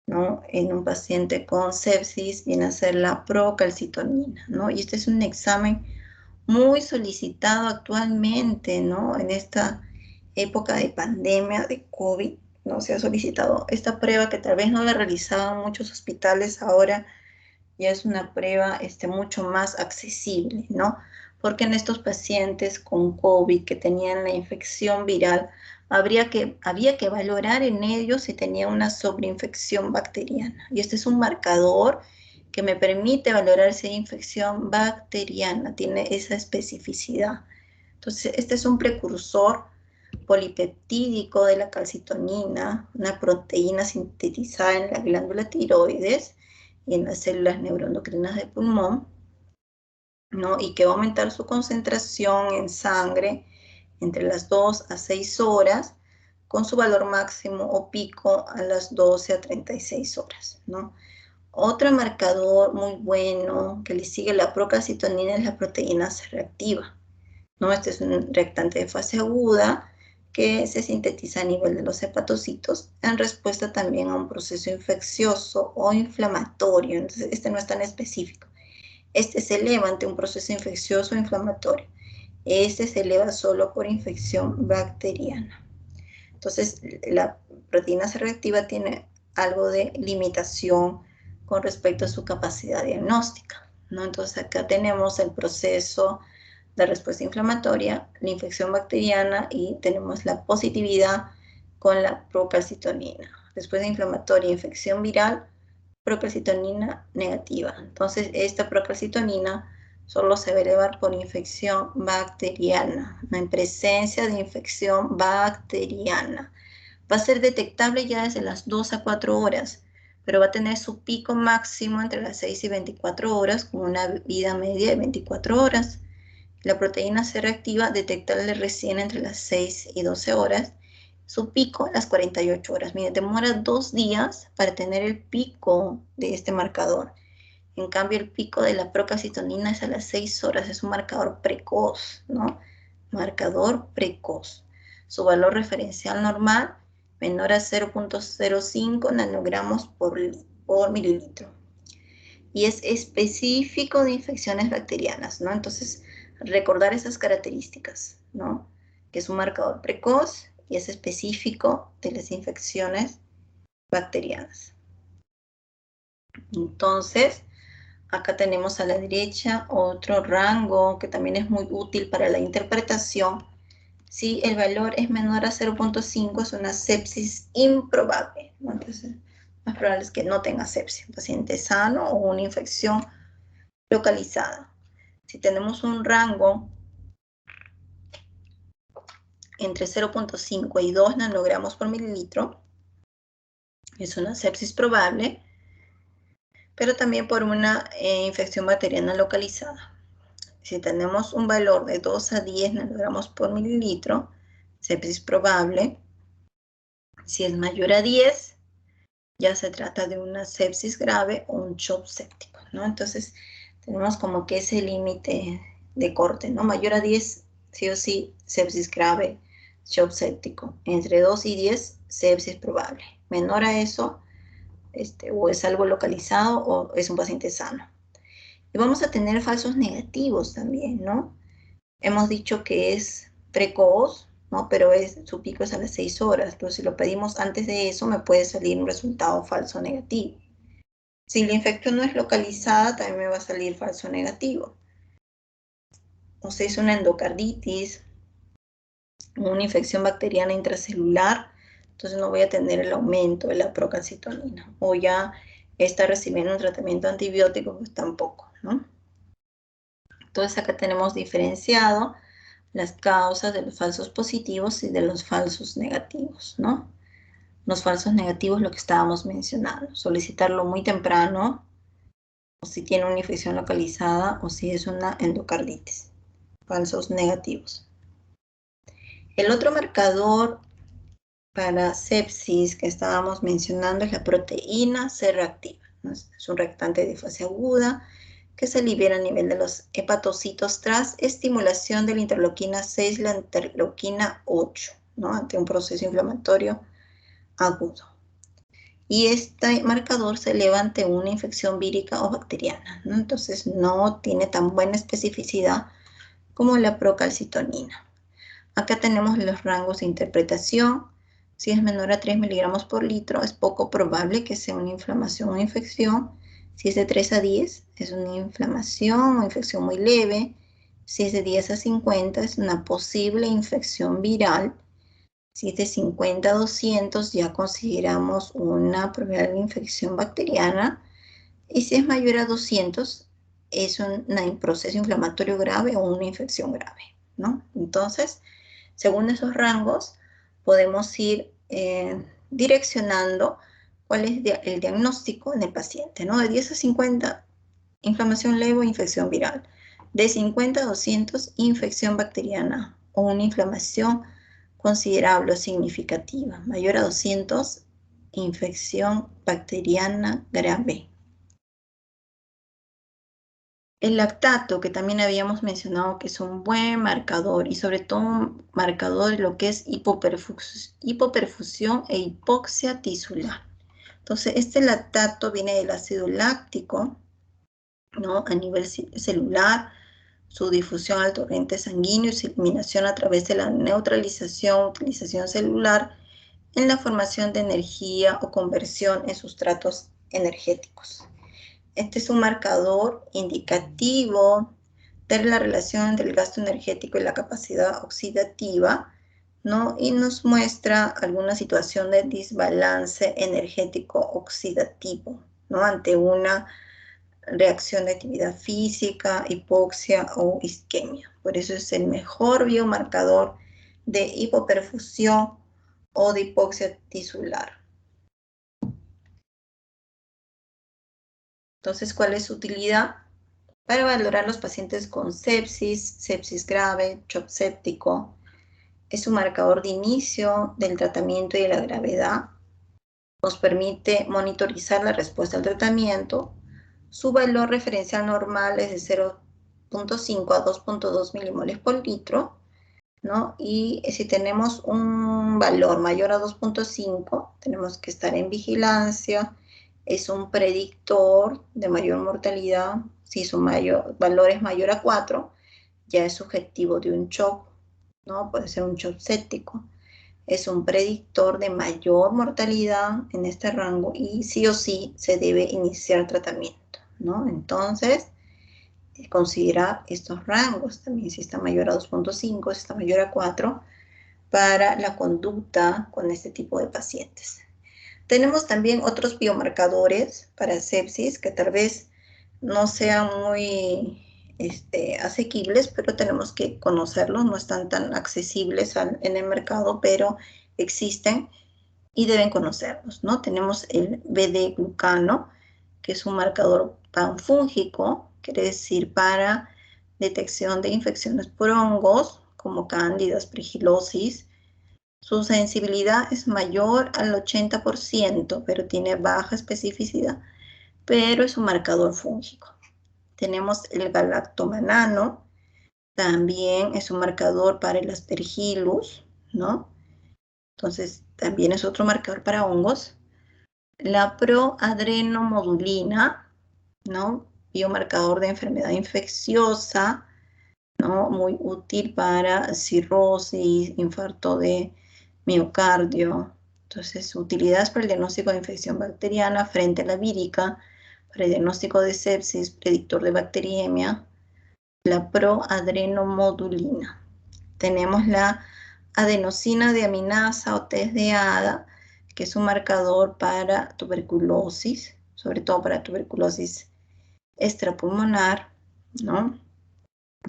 ¿no? En un paciente con sepsis viene a ser la procalcitonina, ¿no? Y este es un examen muy solicitado actualmente, ¿no? En esta época de pandemia de COVID, ¿no? Se ha solicitado esta prueba que tal vez no la realizaban muchos hospitales, ahora ya es una prueba mucho más accesible, ¿no? Porque en estos pacientes con COVID que tenían la infección viral, había que valorar en ellos si tenían una sobreinfección bacteriana. Y este es un marcador que me permite valorar si hay infección bacteriana, tiene esa especificidad. Entonces, este es un precursor polipeptídico de la calcitonina, una proteína sintetizada en la glándula tiroides y en las células neuroendocrinas del pulmón, ¿no? Y que va a aumentar su concentración en sangre entre las 2 a 6 horas, con su valor máximo o pico a las 12 a 36 horas, ¿no? Otro marcador muy bueno que le sigue la procalcitonina es la proteína C reactiva, ¿no? Este es un reactante de fase aguda que se sintetiza a nivel de los hepatocitos en respuesta también a un proceso infeccioso o inflamatorio. Entonces, este no es tan específico. Este se eleva ante un proceso infeccioso o inflamatorio. Este se eleva solo por infección bacteriana. Entonces, la proteína C reactiva tiene algo de limitación con respecto a su capacidad diagnóstica, ¿no? Entonces, acá tenemos el proceso de respuesta inflamatoria, la infección bacteriana y tenemos la positividad con la procalcitonina. Respuesta inflamatoria, infección viral, procalcitonina negativa. Entonces, esta procalcitonina solo se va a elevar por infección bacteriana, en presencia de infección bacteriana. Va a ser detectable ya desde las 2 a 4 horas, pero va a tener su pico máximo entre las 6 y 24 horas, con una vida media de 24 horas. La proteína C reactiva detectable recién entre las 6 y 12 horas, su pico a las 48 horas. Mire, demora 2 días para tener el pico de este marcador. En cambio, el pico de la procalcitonina es a las 6 horas, es un marcador precoz, ¿no? Marcador precoz. Su valor referencial normal menor a 0.05 nanogramos por mililitro. Y es específico de infecciones bacterianas, ¿no? Entonces, recordar esas características, ¿no? Que es un marcador precoz y es específico de las infecciones bacterianas. Entonces, acá tenemos a la derecha otro rango que también es muy útil para la interpretación. Si el valor es menor a 0.5, es una sepsis improbable, ¿no? Entonces, más probable es que no tenga sepsis, un paciente sano o una infección localizada. Si tenemos un rango entre 0.5 y 2 nanogramos por mililitro, es una sepsis probable, pero también por una infección bacteriana localizada. Si tenemos un valor de 2 a 10 nanogramos por mililitro, sepsis probable. Si es mayor a 10, ya se trata de una sepsis grave o un shock séptico, ¿no? Entonces, tenemos como que ese límite de corte, ¿no? Mayor a 10, sí o sí, sepsis grave, shock séptico. Entre 2 y 10, sepsis probable. Menor a eso, o es algo localizado o es un paciente sano. Y vamos a tener falsos negativos también, ¿no? Hemos dicho que es precoz, ¿no? Pero su pico es a las 6 horas. Entonces, si lo pedimos antes de eso, me puede salir un resultado falso negativo. Si la infección no es localizada, también me va a salir falso negativo. O sea, es una endocarditis, una infección bacteriana intracelular, entonces no voy a tener el aumento de la procalcitonina. O ya está recibiendo un tratamiento antibiótico, pues tampoco, ¿no? Entonces acá tenemos diferenciado las causas de los falsos positivos y de los falsos negativos, ¿no? Los falsos negativos, lo que estábamos mencionando, solicitarlo muy temprano, o si tiene una infección localizada, o si es una endocarditis. Falsos negativos. El otro marcador para sepsis que estábamos mencionando es la proteína C reactiva, ¿no? Es un reactante de fase aguda que se libera a nivel de los hepatocitos tras estimulación de la interleuquina 6 y la interleuquina 8, ¿no? Ante un proceso inflamatorio agudo. Y este marcador se eleva ante una infección vírica o bacteriana, ¿no? Entonces no tiene tan buena especificidad como la procalcitonina. Acá tenemos los rangos de interpretación. Si es menor a 3 miligramos por litro, es poco probable que sea una inflamación o infección. Si es de 3 a 10, es una inflamación o infección muy leve. Si es de 10 a 50, es una posible infección viral. Si es de 50 a 200, ya consideramos una probable infección bacteriana. Y si es mayor a 200, es un proceso inflamatorio grave o una infección grave, ¿no? Entonces, según esos rangos, podemos ir direccionando cuál es el diagnóstico en el paciente, ¿no? De 10 a 50, inflamación leve o infección viral. De 50 a 200, infección bacteriana o una inflamación considerable o significativa. Mayor a 200, infección bacteriana grave. El lactato, que también habíamos mencionado que es un buen marcador y sobre todo un marcador de lo que es hipoperfusión e hipoxia tisular. Entonces, este lactato viene del ácido láctico, ¿no? A nivel celular, su difusión al torrente sanguíneo y su eliminación a través de la neutralización, utilización celular en la formación de energía o conversión en sustratos energéticos. Este es un marcador indicativo de la relación entre el gasto energético y la capacidad oxidativa, ¿no? Y nos muestra alguna situación de desbalance energético oxidativo, ¿no? Ante una reacción de actividad física, hipoxia o isquemia. Por eso es el mejor biomarcador de hipoperfusión o de hipoxia tisular. Entonces, ¿cuál es su utilidad? Para valorar los pacientes con sepsis, sepsis grave, shock séptico. Es un marcador de inicio del tratamiento y de la gravedad. Nos permite monitorizar la respuesta al tratamiento. Su valor referencial normal es de 0.5 a 2.2 milimoles por litro, ¿no? Y si tenemos un valor mayor a 2.5, tenemos que estar en vigilancia. Es un predictor de mayor mortalidad. Si su valor es mayor a 4, ya es subjetivo de un shock, ¿no? Puede ser un shock séptico. Es un predictor de mayor mortalidad en este rango y sí o sí se debe iniciar tratamiento, ¿no? Entonces, considera estos rangos también, si está mayor a 2.5, si está mayor a 4, para la conducta con este tipo de pacientes. Tenemos también otros biomarcadores para sepsis que tal vez no sean muy asequibles, pero tenemos que conocerlos, no están tan accesibles en el mercado, pero existen y deben conocerlos, ¿no? Tenemos el BD-glucano, que es un marcador panfúngico, quiere decir para detección de infecciones por hongos, como cándida, aspergilosis. Su sensibilidad es mayor al 80%, pero tiene baja especificidad, pero es un marcador fúngico. Tenemos el galactomanano, también es un marcador para el aspergillus, ¿no? Entonces, también es otro marcador para hongos. La proadrenomodulina, ¿no? Biomarcador de enfermedad infecciosa, ¿no? Muy útil para cirrosis, infarto de miocardio. Entonces, utilidades para el diagnóstico de infección bacteriana frente a la vírica, para el diagnóstico de sepsis, predictor de bacteriemia, la proadrenomodulina. Tenemos la adenosina deaminasa o test de ADA, que es un marcador para tuberculosis, sobre todo para tuberculosis extrapulmonar, ¿no?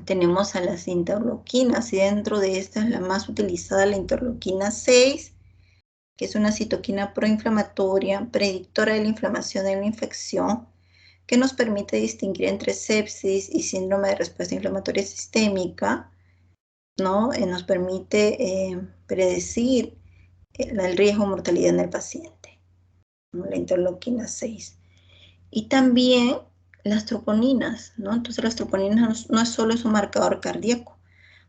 Tenemos a las interleuquinas y dentro de estas la más utilizada, la interleuquina 6, que es una citoquina proinflamatoria, predictora de la inflamación de la infección, que nos permite distinguir entre sepsis y síndrome de respuesta inflamatoria sistémica, ¿no? Nos permite predecir el riesgo de mortalidad en el paciente, ¿no? La interleuquina 6. Y también las troponinas, ¿no? Entonces las troponinas no es solo un marcador cardíaco.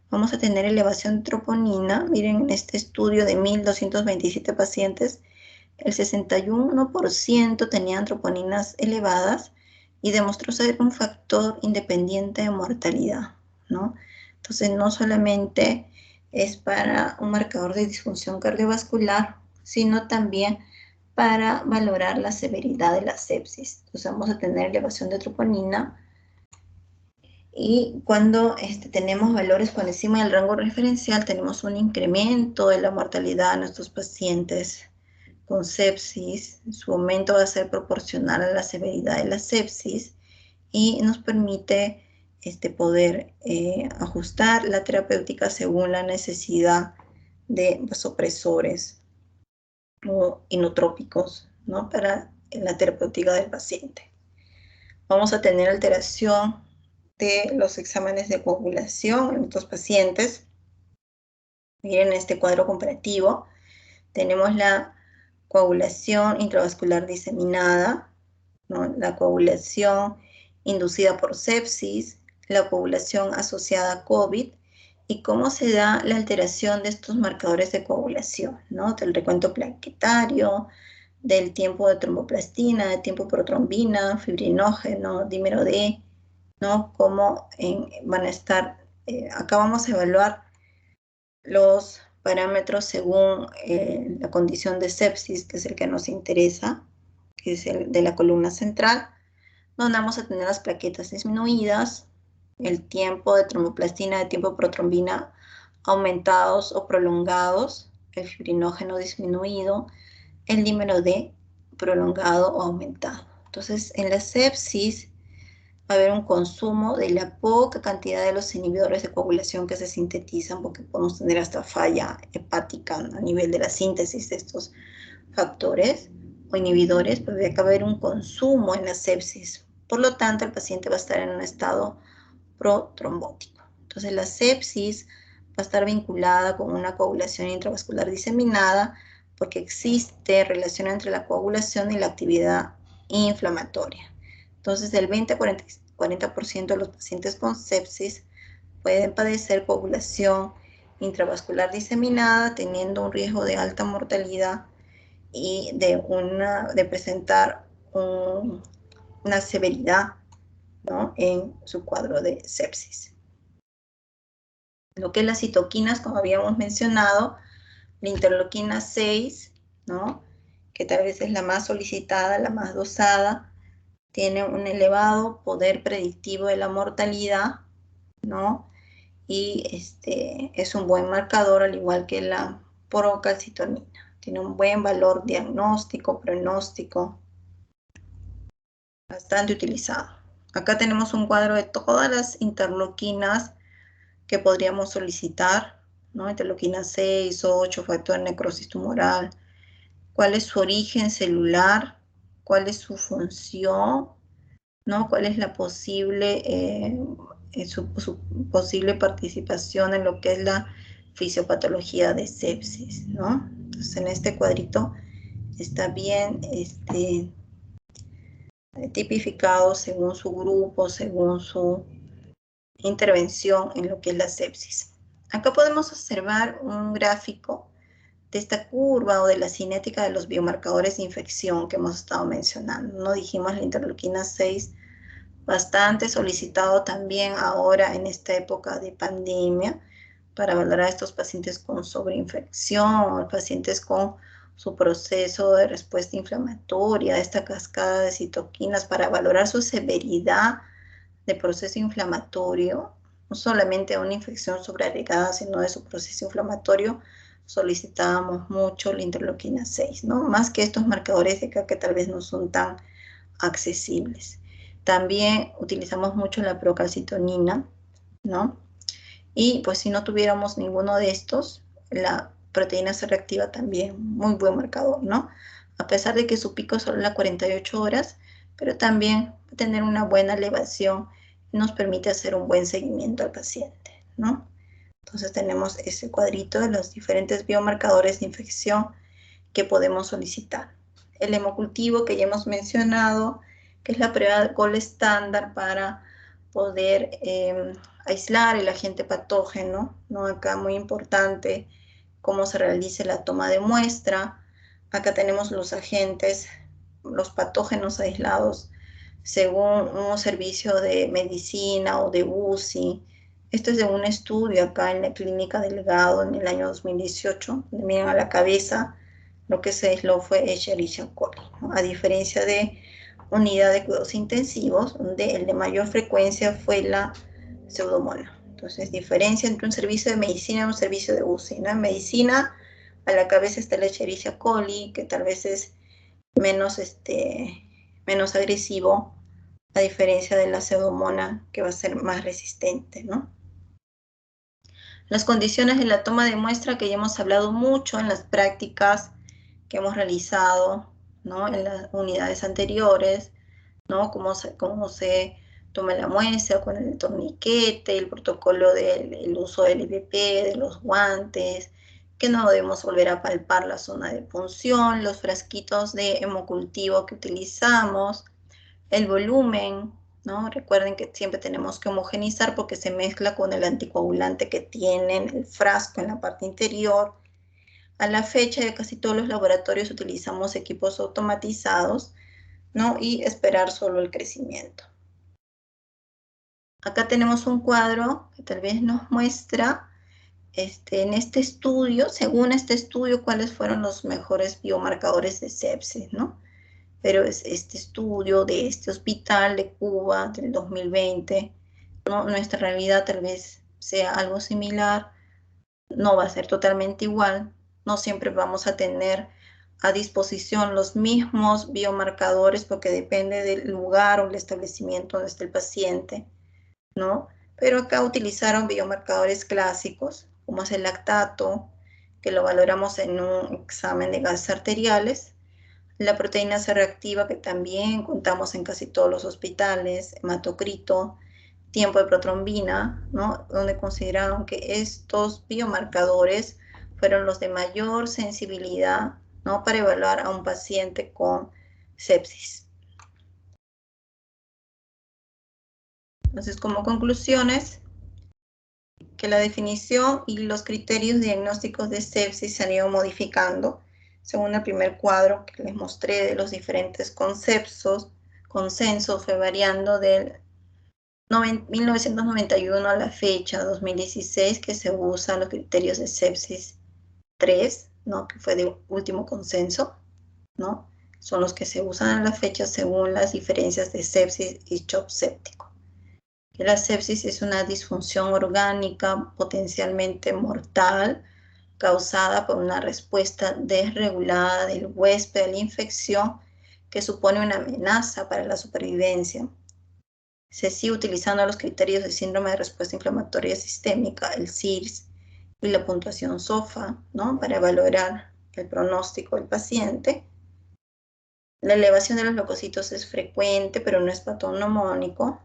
Vamos a tener elevación de troponina. Miren, en este estudio de 1.227 pacientes, el 61% tenían troponinas elevadas y demostró ser un factor independiente de mortalidad, ¿no? Entonces, no solamente es para un marcador de disfunción cardiovascular, sino también para valorar la severidad de la sepsis. Entonces, vamos a tener elevación de troponina y cuando tenemos valores por encima del rango referencial, tenemos un incremento de la mortalidad de nuestros pacientes con sepsis. Su aumento va a ser proporcional a la severidad de la sepsis y nos permite poder ajustar la terapéutica según la necesidad de vasopresores o inotrópicos, ¿no? Para la terapéutica del paciente. Vamos a tener alteración de los exámenes de coagulación en estos pacientes. Miren este cuadro comparativo. Tenemos la coagulación intravascular diseminada, ¿no? La coagulación inducida por sepsis, la coagulación asociada a COVID y cómo se da la alteración de estos marcadores de coagulación, ¿no? Del recuento plaquetario, del tiempo de tromboplastina, del tiempo protrombina, fibrinógeno, dímero D, ¿no? Cómo van a estar, acá vamos a evaluar los parámetros según la condición de sepsis, que es el que nos interesa, que es el de la columna central, donde vamos a tener las plaquetas disminuidas, el tiempo de tromboplastina, de tiempo de protrombina aumentados o prolongados, el fibrinógeno disminuido, el dímero D prolongado o aumentado. Entonces, en la sepsis va a haber un consumo de la poca cantidad de los inhibidores de coagulación que se sintetizan, porque podemos tener hasta falla hepática a nivel de la síntesis de estos factores o inhibidores, pero va a haber un consumo en la sepsis. Por lo tanto, el paciente va a estar en un estado protrombótico. Entonces, la sepsis va a estar vinculada con una coagulación intravascular diseminada, porque existe relación entre la coagulación y la actividad inflamatoria. Entonces, del 20 a 40% de los pacientes con sepsis pueden padecer coagulación intravascular diseminada, teniendo un riesgo de alta mortalidad y de presentar una severidad, ¿no? En su cuadro de sepsis. Lo que es las citoquinas, como habíamos mencionado, la interleuquina 6, ¿no? Que tal vez es la más solicitada, la más dosada, tiene un elevado poder predictivo de la mortalidad, ¿no? Y es un buen marcador, al igual que la procalcitonina. Tiene un buen valor diagnóstico, pronóstico, bastante utilizado. Acá tenemos un cuadro de todas las interleuquinas que podríamos solicitar, ¿no? Interleuquina 6, 8, factor de necrosis tumoral, cuál es su origen celular, cuál es su función, ¿no? Cuál es la posible, su posible participación en lo que es la fisiopatología de sepsis, ¿no? Entonces, en este cuadrito está bien tipificado según su grupo, según su intervención en lo que es la sepsis. Acá podemos observar un gráfico de esta curva o de la cinética de los biomarcadores de infección que hemos estado mencionando. No dijimos la interleuquina 6, bastante solicitado también ahora en esta época de pandemia para valorar a estos pacientes con sobreinfección, pacientes con su proceso de respuesta inflamatoria, esta cascada de citoquinas, para valorar su severidad de proceso inflamatorio, no solamente de una infección sobreagregada, sino de su proceso inflamatorio, solicitábamos mucho la interleuquina 6, ¿no? Más que estos marcadores de acá que tal vez no son tan accesibles. También utilizamos mucho la procalcitonina, ¿no? Y pues si no tuviéramos ninguno de estos, la proteína C reactiva también, muy buen marcador, ¿no? A pesar de que su pico es solo a 48 horas, pero también tener una buena elevación nos permite hacer un buen seguimiento al paciente, ¿no? Entonces tenemos ese cuadrito de los diferentes biomarcadores de infección que podemos solicitar. El hemocultivo que ya hemos mencionado, que es la prueba gold estándar para poder aislar el agente patógeno, ¿no? Acá muy importante cómo se realice la toma de muestra. Acá tenemos los agentes, los patógenos aislados según un servicio de medicina o de UCI. Esto es de un estudio acá en la Clínica Delgado en el año 2018. Miren a la cabeza, lo que se aisló fue Escherichia coli, ¿no? A diferencia de unidad de cuidados intensivos, donde el de mayor frecuencia fue la pseudomonas. Entonces, diferencia entre un servicio de medicina y un servicio de UCI, ¿no? En medicina, a la cabeza está la Escherichia coli, que tal vez es menos, menos agresivo, a diferencia de la pseudomonas, que va a ser más resistente, ¿no? Las condiciones de la toma de muestra, que ya hemos hablado mucho en las prácticas que hemos realizado, ¿no? En las unidades anteriores, ¿no? Cómo se toma la muestra con el torniquete, el protocolo del uso del IVP, de los guantes, que no debemos volver a palpar la zona de punción, los frasquitos de hemocultivo que utilizamos, el volumen, ¿no? Recuerden que siempre tenemos que homogenizar porque se mezcla con el anticoagulante que tienen el frasco en la parte interior. A la fecha de casi todos los laboratorios utilizamos equipos automatizados, ¿no? Y esperar solo el crecimiento. Acá tenemos un cuadro que tal vez nos muestra en este estudio, según este estudio, cuáles fueron los mejores biomarcadores de sepsis, ¿no? Pero es este estudio de este hospital de Cuba del 2020, ¿no? Nuestra realidad tal vez sea algo similar, no va a ser totalmente igual, no siempre vamos a tener a disposición los mismos biomarcadores porque depende del lugar o el establecimiento donde esté el paciente, ¿no? Pero acá utilizaron biomarcadores clásicos, como es el lactato, que lo valoramos en un examen de gases arteriales, la proteína C reactiva, que también contamos en casi todos los hospitales, hematocrito, tiempo de protrombina, ¿no? Donde consideraron que estos biomarcadores fueron los de mayor sensibilidad, ¿no? Para evaluar a un paciente con sepsis. Entonces, como conclusiones, que la definición y los criterios diagnósticos de sepsis se han ido modificando según el primer cuadro que les mostré de los diferentes consensos, fue variando del 1991 a la fecha, 2016, que se usan los criterios de sepsis 3, ¿no? Que fue de último consenso, ¿no? Son los que se usan a la fecha según las diferencias de sepsis y shock séptico. Que la sepsis es una disfunción orgánica potencialmente mortal causada por una respuesta desregulada del huésped a la infección que supone una amenaza para la supervivencia. Se sigue utilizando los criterios de síndrome de respuesta inflamatoria sistémica, el SIRS, y la puntuación SOFA, ¿no? Para valorar el pronóstico del paciente. La elevación de los leucocitos es frecuente, pero no es patognomónico.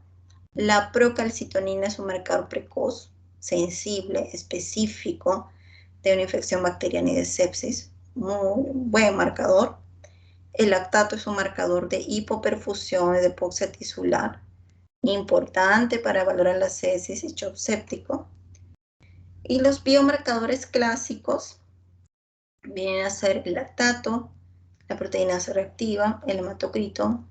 La procalcitonina es un marcador precoz, sensible, específico de una infección bacteriana y de sepsis. Muy buen marcador. El lactato es un marcador de hipoperfusión y de hipoxia tisular, importante para valorar la sepsis y shock séptico. Y los biomarcadores clásicos vienen a ser el lactato, la proteína C reactiva, el hematocrito,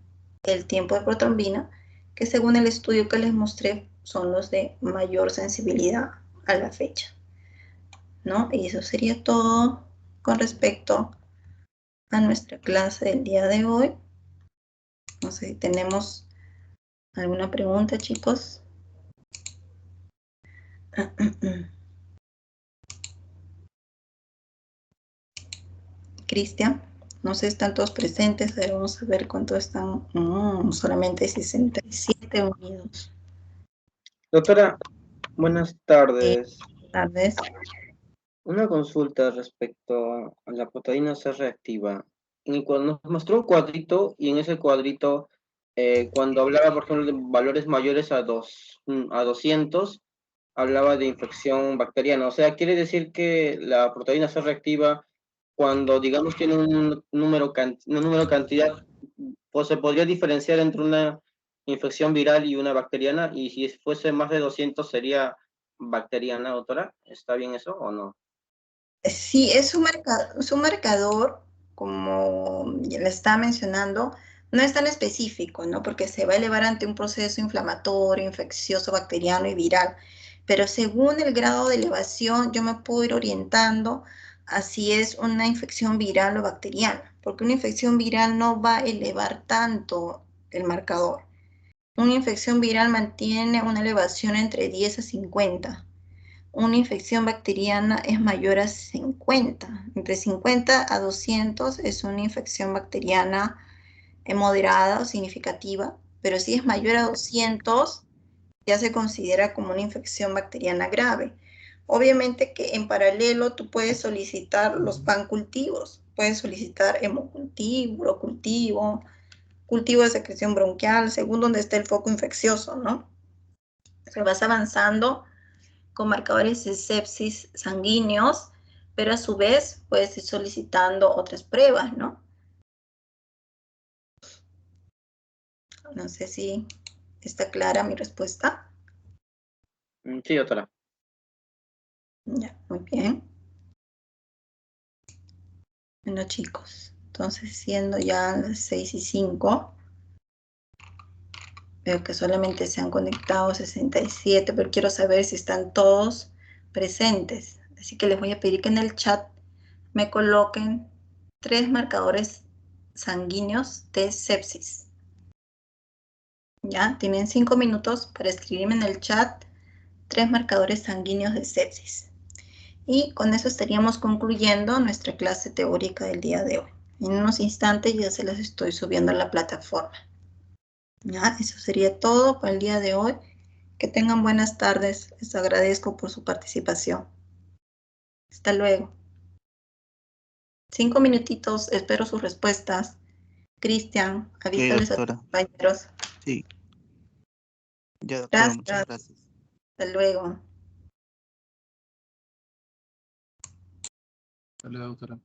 el tiempo de protrombina, que según el estudio que les mostré son los de mayor sensibilidad a la fecha, ¿no? Y eso sería todo con respecto a nuestra clase del día de hoy. No sé si tenemos alguna pregunta, chicos. Cristian, no sé, están todos presentes. A ver, vamos a ver cuántos están. Solamente 67 unidos. Doctora, buenas tardes. Buenas tardes. Una consulta respecto a la proteína C reactiva. Nos mostró un cuadrito y en ese cuadrito, cuando hablaba, por ejemplo, de valores mayores a 200, hablaba de infección bacteriana. O sea, quiere decir que la proteína C reactiva, cuando, digamos, tiene un número cantidad, pues se podría diferenciar entre una infección viral y una bacteriana, y si fuese más de 200 sería bacteriana, doctora. ¿Está bien eso o no? Sí, es un marcador, como ya le estaba mencionando, no es tan específico, ¿no? Porque se va a elevar ante un proceso inflamatorio, infeccioso, bacteriano y viral. Pero según el grado de elevación, yo me puedo ir orientando a si es una infección viral o bacteriana, porque una infección viral no va a elevar tanto el marcador. Una infección viral mantiene una elevación entre 10 a 50. Una infección bacteriana es mayor a 50. Entre 50 a 200 es una infección bacteriana moderada o significativa, pero si es mayor a 200 ya se considera como una infección bacteriana grave. Obviamente que en paralelo tú puedes solicitar los pancultivos, puedes solicitar hemocultivo, urocultivo, cultivo de secreción bronquial, según donde esté el foco infeccioso, ¿no? O sea, vas avanzando con marcadores de sepsis sanguíneos, pero a su vez puedes ir solicitando otras pruebas, ¿no? No sé si está clara mi respuesta. Sí, doctora. Ya, muy bien. Bueno, chicos, entonces siendo ya las 6:05, veo que solamente se han conectado 67, pero quiero saber si están todos presentes. Así que les voy a pedir que en el chat me coloquen 3 marcadores sanguíneos de sepsis. Ya, tienen 5 minutos para escribirme en el chat 3 marcadores sanguíneos de sepsis. Y con eso estaríamos concluyendo nuestra clase teórica del día de hoy. En unos instantes ya se las estoy subiendo a la plataforma. Ya, eso sería todo para el día de hoy. Que tengan buenas tardes. Les agradezco por su participación. Hasta luego. 5 minutitos, espero sus respuestas. Cristian, Ok, avísales a tus doctora. compañeros. Sí. Ya, doctora, muchas Gracias. gracias. Hasta luego. Hasta luego, doctora.